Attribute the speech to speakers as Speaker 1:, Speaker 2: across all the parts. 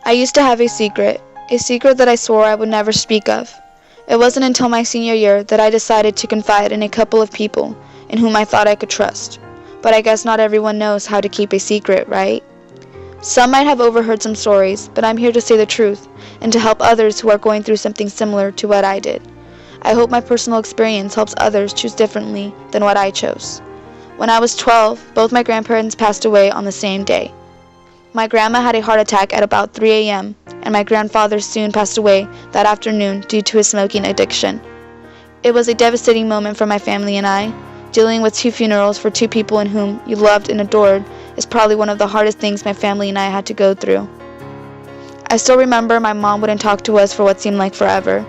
Speaker 1: I used to have a secret that I swore I would never speak of. It wasn't until my senior year that I decided to confide in a couple of people in whom I thought I could trust. But I guess not everyone knows how to keep a secret, right? Some might have overheard some stories, but I'm here to say the truth and to help others who are going through something similar to what I did. I hope my personal experience helps others choose differently than what I chose. When I was 12, both my grandparents passed away on the same day. My grandma had a heart attack at about 3 a.m., and my grandfather soon passed away that afternoon due to his smoking addiction. It was a devastating moment for my family and I. Dealing with 2 funerals for 2 people in whom you loved and adored is probably one of the hardest things my family and I had to go through. I still remember my mom wouldn't talk to us for what seemed like forever.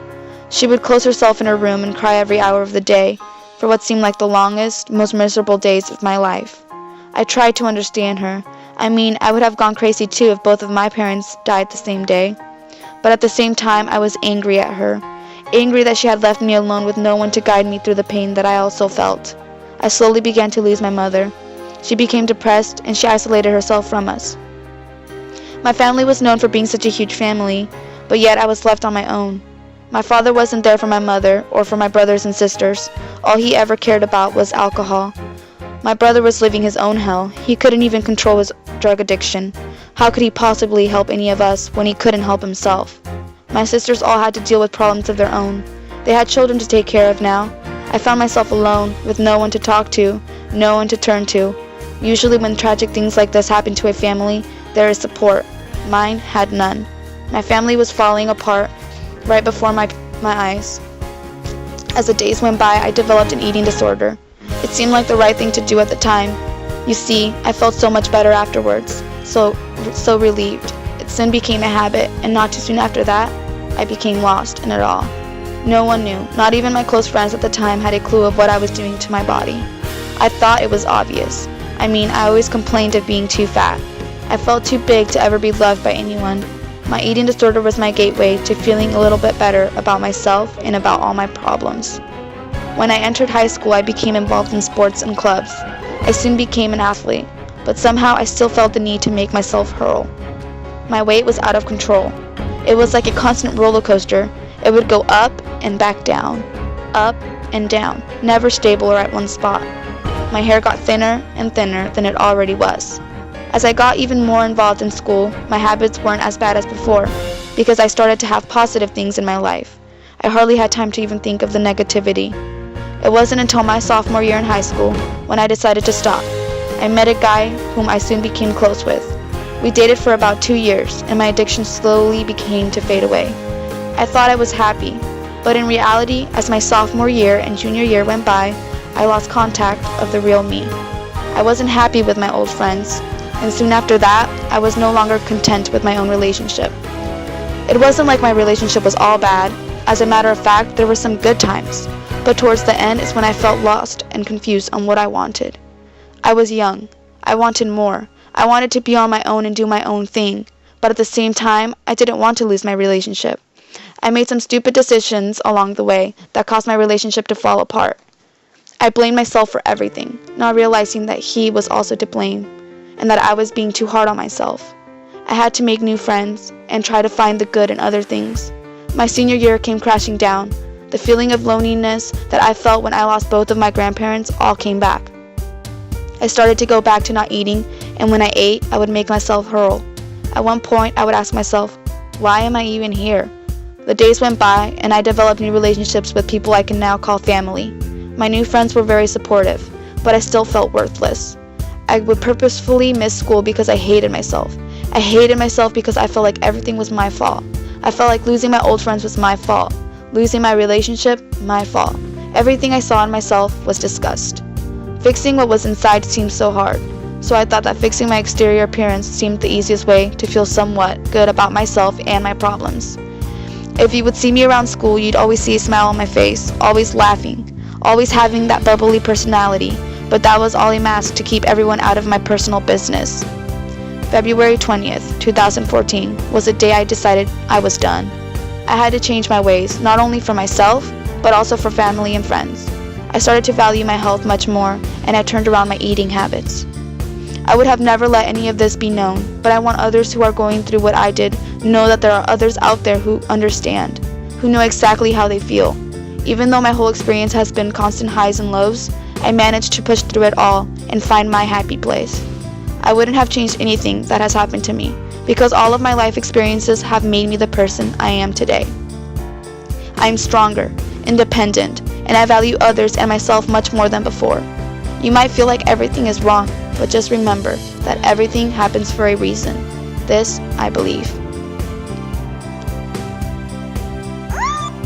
Speaker 1: She would close herself in her room and cry every hour of the day for what seemed like the longest, most miserable days of my life. I tried to understand her. I mean, I would have gone crazy too if both of my parents died the same day. But at the same time, I was angry at her. Angry that she had left me alone with no one to guide me through the pain that I also felt. I slowly began to lose my mother. She became depressed and she isolated herself from us. My family was known for being such a huge family, but yet I was left on my own. My father wasn't there for my mother or for my brothers and sisters. All he ever cared about was alcohol. My brother was living his own hell. He couldn't even control his drug addiction. How could he possibly help any of us when he couldn't help himself? My sisters all had to deal with problems of their own. They had children to take care of now. I found myself alone, with no one to talk to, no one to turn to. Usually when tragic things like this happen to a family, there is support. Mine had none. My family was falling apart right before my eyes. As the days went by, I developed an eating disorder. It seemed like the right thing to do at the time. You see, I felt so much better afterwards, so relieved. It soon became a habit, and not too soon after that, I became lost in it all. No one knew, not even my close friends at the time had a clue of what I was doing to my body. I thought it was obvious. I mean, I always complained of being too fat. I felt too big to ever be loved by anyone. My eating disorder was my gateway to feeling a little bit better about myself and about all my problems. When I entered high school, I became involved in sports and clubs. I soon became an athlete, but somehow I still felt the need to make myself hurl. My weight was out of control. It was like a constant roller coaster. It would go up and back down, up and down, never stable or at one spot. My hair got thinner and thinner than it already was. As I got even more involved in school, my habits weren't as bad as before, because I started to have positive things in my life. I hardly had time to even think of the negativity. It wasn't until my sophomore year in high school when I decided to stop. I met a guy whom I soon became close with. We dated for about 2 years, and my addiction slowly began to fade away. I thought I was happy, but in reality, as my sophomore year and junior year went by, I lost contact of the real me. I wasn't happy with my old friends, and soon after that, I was no longer content with my own relationship. It wasn't like my relationship was all bad. As a matter of fact, there were some good times, but towards the end is when I felt lost and confused on what I wanted. I was young. I wanted more. I wanted to be on my own and do my own thing, but at the same time, I didn't want to lose my relationship. I made some stupid decisions along the way that caused my relationship to fall apart. I blamed myself for everything, not realizing that he was also to blame, and that I was being too hard on myself. I had to make new friends and try to find the good in other things. My senior year came crashing down. The feeling of loneliness that I felt when I lost both of my grandparents all came back. I started to go back to not eating, and when I ate, I would make myself hurl. At one point, I would ask myself, why am I even here? The days went by, and I developed new relationships with people I can now call family. My new friends were very supportive, but I still felt worthless. I would purposefully miss school because I hated myself. I hated myself because I felt like everything was my fault. I felt like losing my old friends was my fault. Losing my relationship, my fault. Everything I saw in myself was disgust. Fixing what was inside seemed so hard, so I thought that fixing my exterior appearance seemed the easiest way to feel somewhat good about myself and my problems. If you would see me around school, you'd always see a smile on my face, always laughing, always having that bubbly personality, but that was all a mask to keep everyone out of my personal business. February 20th, 2014 was the day I decided I was done. I had to change my ways, not only for myself, but also for family and friends. I started to value my health much more, and I turned around my eating habits. I would have never let any of this be known, but I want others who are going through what I did know that there are others out there who understand, who know exactly how they feel. Even though my whole experience has been constant highs and lows, I managed to push through it all and find my happy place. I wouldn't have changed anything that has happened to me, because all of my life experiences have made me the person I am today. I am stronger, independent, and I value others and myself much more than before. You might feel like everything is wrong, but just remember that everything happens for a reason. This I believe.